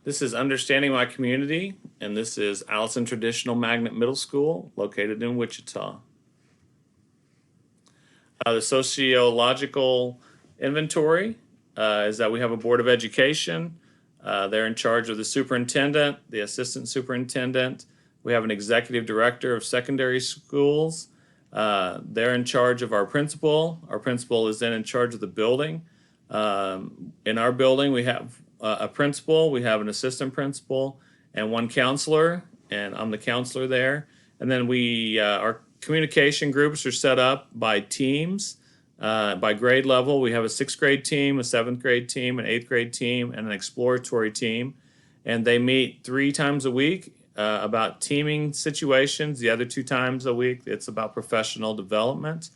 This is Understanding My Community, and this is Allison Traditional Magnet Middle School, located in Wichita. The sociological inventory is that we have a Board of Education. They're in charge of the superintendent, the assistant superintendent. We have an executive director of secondary schools. They're in charge of our principal. Our principal is then in charge of the building. In our building, we have a principal, we have an assistant principal, and one counselor, and I'm the counselor there. And then our communication groups are set up by teams, by grade level. We have a 6th grade team, a 7th grade team, an 8th grade team, and an exploratory team. And they meet 3 times a week about teaming situations. The other 2 times a week, it's about professional development.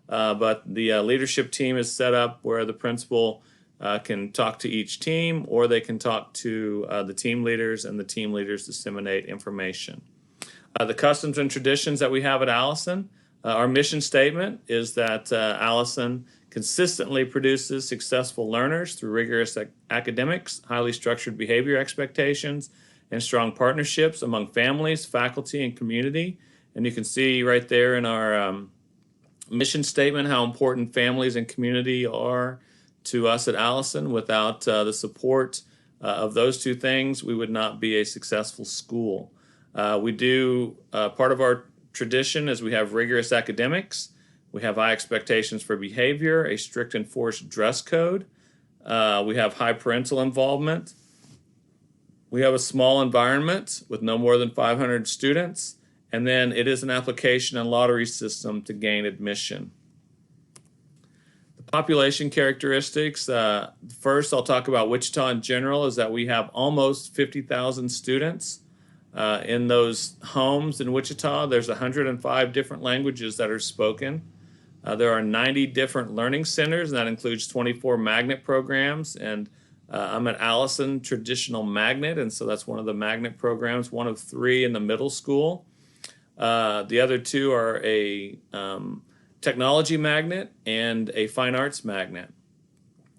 But the leadership team is set up where the principal can talk to each team, or they can talk to the team leaders, and the team leaders disseminate information. The customs and traditions that we have at Allison, our mission statement is that Allison consistently produces successful learners through rigorous academics, highly structured behavior expectations, and strong partnerships among families, faculty, and community. And you can see right there in our mission statement how important families and community are to us at Allison. Without the support of those 2 things, we would not be a successful school. We do, part of our tradition is we have rigorous academics, we have high expectations for behavior, a strict enforced dress code, we have high parental involvement, we have a small environment with no more than 500 students, and then it is an application and lottery system to gain admission. Population characteristics. First, I'll talk about Wichita in general, is that we have almost 50,000 students in those homes in Wichita. There's 105 different languages that are spoken. There are 90 different learning centers, and that includes 24 magnet programs. And I'm at Allison Traditional Magnet, and so that's one of the magnet programs, one of 3 in the middle school. The other 2 are a technology magnet and a fine arts magnet.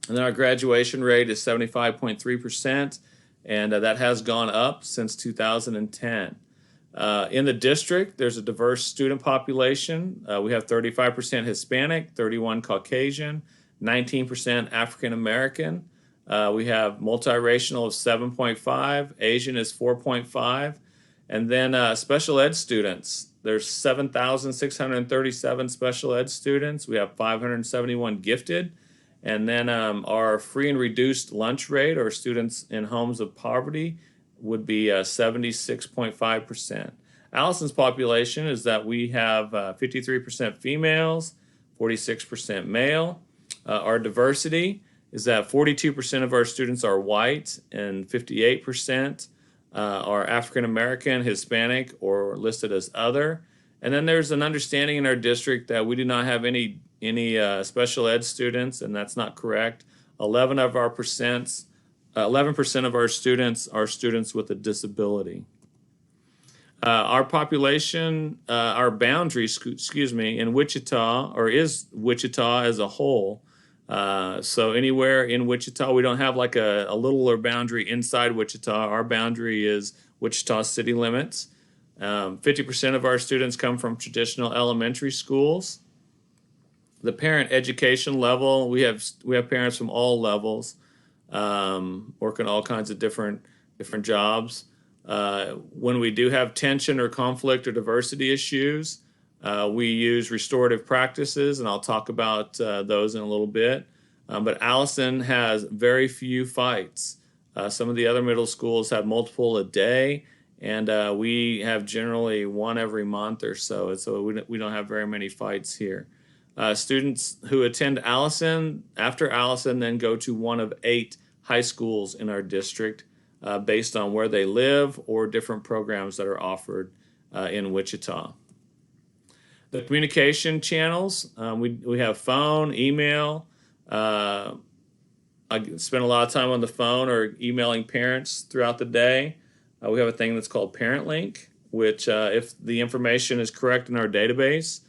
And then our graduation rate is 75.3%, and that has gone up since 2010. In the district, there's a diverse student population. We have 35% Hispanic, 31% Caucasian, 19% African American. We have multiracial of 7.5, Asian is 4.5, and then special ed students. There's 7,637 special ed students. We have 571 gifted. And then our free and reduced lunch rate, or students in homes of poverty, would be 76.5%. Allison's population is that we have 53% females, 46% male. Our diversity is that 42% of our students are white, and 58% are African American, Hispanic, or listed as other. And then there's an understanding in our district that we do not have any special ed students, and that's not correct. 11% of our students are students with a disability. Our population, our boundaries, in Wichita, or is Wichita as a whole. So anywhere in Wichita, we don't have like a littler boundary inside Wichita. Our boundary is Wichita city limits. 50% of our students come from traditional elementary schools. The parent education level, we have parents from all levels, working all kinds of different jobs. When we do have tension or conflict or diversity issues, we use restorative practices, and I'll talk about those in a little bit. But Allison has very few fights. Some of the other middle schools have multiple a day, and we have generally one every month or so. So we don't have very many fights here. Students who attend Allison, after Allison, then go to one of 8 high schools in our district based on where they live or different programs that are offered in Wichita. The communication channels, we have phone, email. I spend a lot of time on the phone or emailing parents throughout the day. We have a thing that's called Parent Link, which if the information is correct in our database,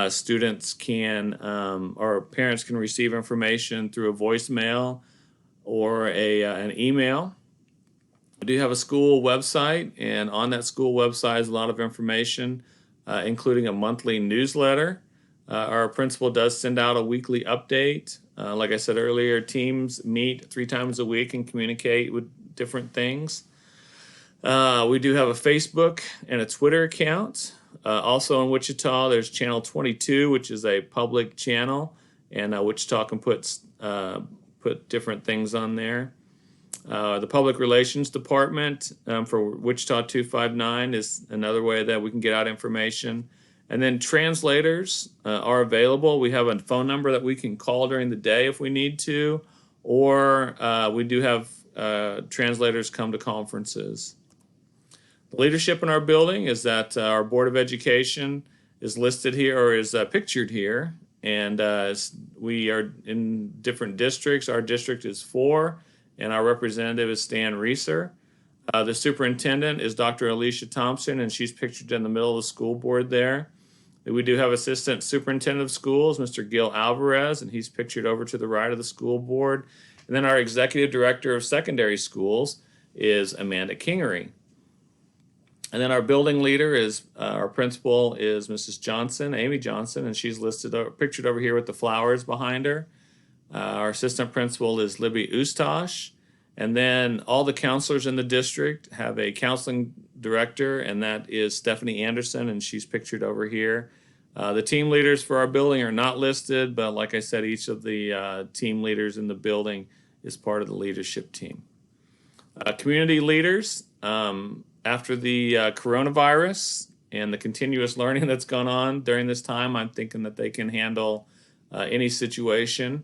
students can, or parents can receive information through a voicemail or an email. I do have a school website, and on that school website is a lot of information, including a monthly newsletter. Our principal does send out a weekly update. Like I said earlier, teams meet 3 times a week and communicate with different things. We do have a Facebook and a Twitter account. Also in Wichita, there's Channel 22, which is a public channel, and Wichita can put different things on there. The Public Relations Department for Wichita 259 is another way that we can get out information. And then translators are available. We have a phone number that we can call during the day if we need to, or we do have translators come to conferences. The leadership in our building is that our Board of Education is listed here, or is pictured here, and we are in different districts. Our district is 4, and our representative is Stan Reeser. The superintendent is Dr. Alicia Thompson, and she's pictured in the middle of the school board there. We do have assistant superintendent of schools, Mr. Gil Alvarez, and he's pictured over to the right of the school board. And then our executive director of secondary schools is Amanda Kingery. And then our building leader is, our principal is Mrs. Johnson, Amy Johnson, and she's pictured over here with the flowers behind her. Our assistant principal is Libby Ustash. And then all the counselors in the district have a counseling director, and that is Stephanie Anderson, and she's pictured over here. The team leaders for our building are not listed, but like I said, each of the team leaders in the building is part of the leadership team. Community leaders, after the coronavirus and the continuous learning that's gone on during this time, I'm thinking that they can handle any situation.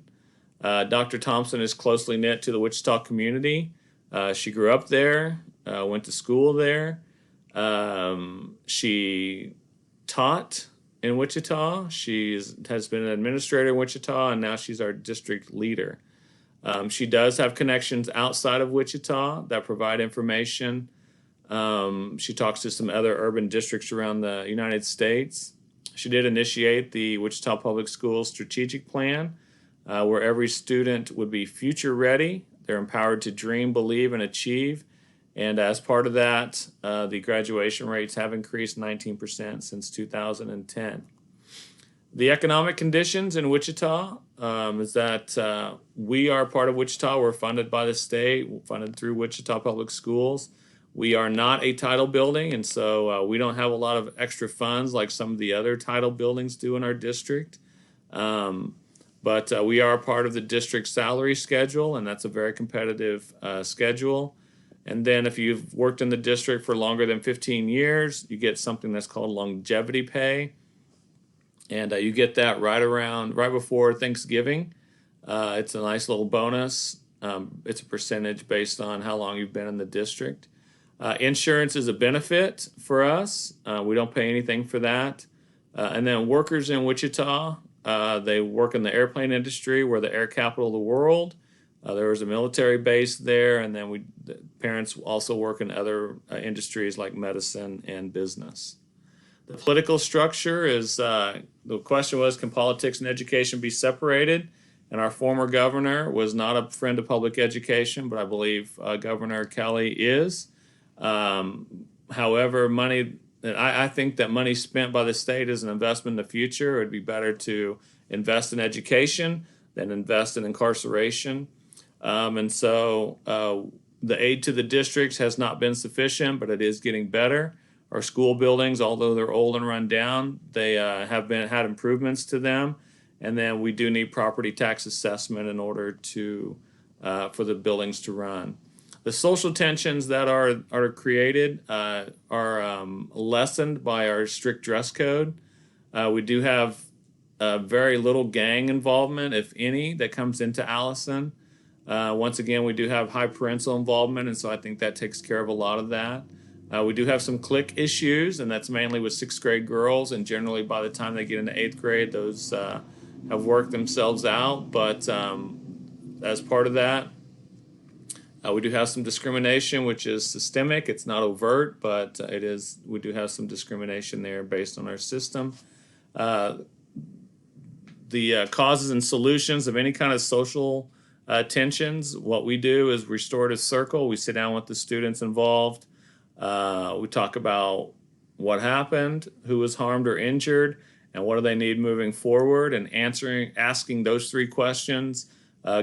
Dr. Thompson is closely knit to the Wichita community. She grew up there, went to school there. She taught in Wichita. She has been an administrator in Wichita, and now she's our district leader. She does have connections outside of Wichita that provide information. She talks to some other urban districts around the United States. She did initiate the Wichita Public Schools strategic plan, where every student would be future ready. They're empowered to dream, believe, and achieve. And as part of that, the graduation rates have increased 19% since 2010. The economic conditions in Wichita is that we are part of Wichita. We're funded by the state, funded through Wichita Public Schools. We are not a title building, and so we don't have a lot of extra funds like some of the other title buildings do in our district. But we are part of the district salary schedule, and that's a very competitive schedule. And then if you've worked in the district for longer than 15 years, you get something that's called longevity pay. And you get that right before Thanksgiving. It's a nice little bonus. It's a percentage based on how long you've been in the district. Insurance is a benefit for us. We don't pay anything for that. And then workers in Wichita, they work in the airplane industry. We're the air capital of the world. There was a military base there, and then parents also work in other industries like medicine and business. The political structure is, the question was, can politics and education be separated? And our former governor was not a friend of public education, but I believe Governor Kelly is. However, I think that money spent by the state is an investment in the future. It would be better to invest in education than invest in incarceration. And so the aid to the districts has not been sufficient, but it is getting better. Our school buildings, although they're old and run down, they have had improvements to them. And then we do need property tax assessment in order for the buildings to run. The social tensions that are created are lessened by our strict dress code. We do have very little gang involvement, if any, that comes into Allison. Once again, we do have high parental involvement, and so I think that takes care of a lot of that. We do have some clique issues, and that's mainly with 6th grade girls, and generally by the time they get into 8th grade, those have worked themselves out. But as part of that, we do have some discrimination, which is systemic. It's not overt, but we do have some discrimination there based on our system. The causes and solutions of any kind of social tensions, what we do is restorative circle. We sit down with the students involved. We talk about what happened, who was harmed or injured, and what do they need moving forward. And asking those three questions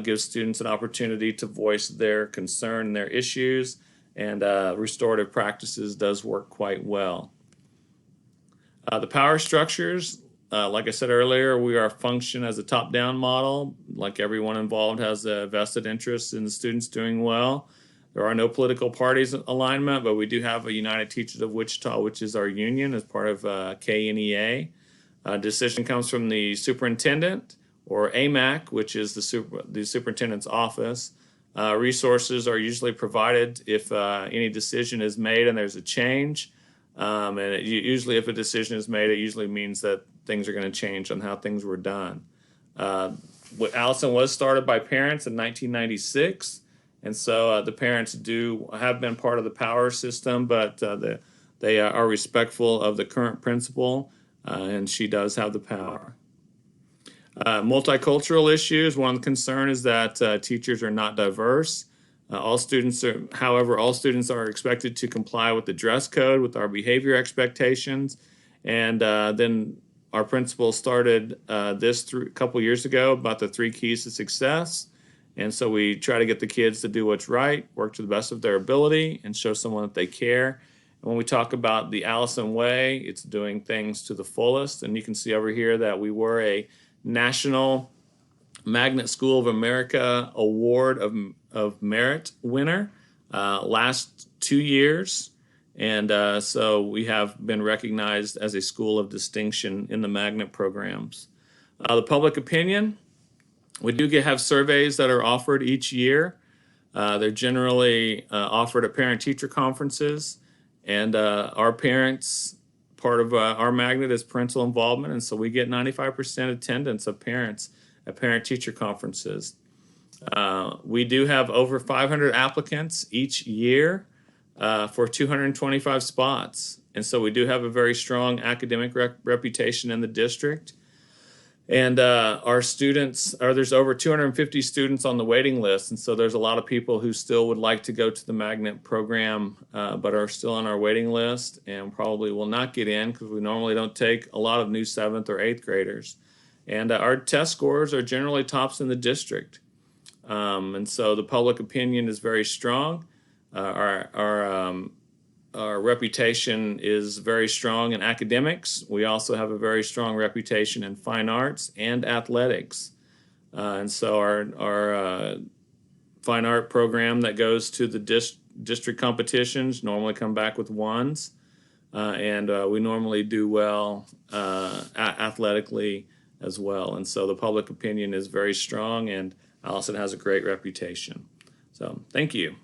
gives students an opportunity to voice their concern and their issues. And restorative practices does work quite well. The power structures, like I said earlier, we are function as a top-down model. Like everyone involved has a vested interest in the students doing well. There are no political parties alignment, but we do have a United Teachers of Wichita, which is our union as part of KNEA. Decision comes from the superintendent, or AMAC, which is the superintendent's office. Resources are usually provided if any decision is made and there's a change. And usually if a decision is made, it usually means that things are going to change on how things were done. Allison was started by parents in 1996. And so the parents have been part of the power system, but they are respectful of the current principal, and she does have the power. Multicultural issues. One concern is that teachers are not diverse. However, all students are expected to comply with the dress code, with our behavior expectations. And then our principal started this a couple years ago about the 3 keys to success. And so we try to get the kids to do what's right, work to the best of their ability, and show someone that they care. And when we talk about the Allison Way, it's doing things to the fullest. And you can see over here that we were a National Magnet School of America Award of Merit winner last 2 years. And so we have been recognized as a school of distinction in the magnet programs. The public opinion. We do have surveys that are offered each year. They're generally offered at parent-teacher conferences. And our parents, part of our magnet is parental involvement. And so we get 95% attendance of parents at parent-teacher conferences. We do have over 500 applicants each year for 225 spots. And so we do have a very strong academic reputation in the district. And our students, there's over 250 students on the waiting list. And so there's a lot of people who still would like to go to the magnet program, but are still on our waiting list and probably will not get in because we normally don't take a lot of new 7th or 8th graders. And our test scores are generally tops in the district. And so the public opinion is very strong. Our reputation is very strong in academics. We also have a very strong reputation in fine arts and athletics. And so our fine art program that goes to the district competitions normally come back with 1s. And we normally do well athletically as well. And so the public opinion is very strong, and Allison has a great reputation. So thank you.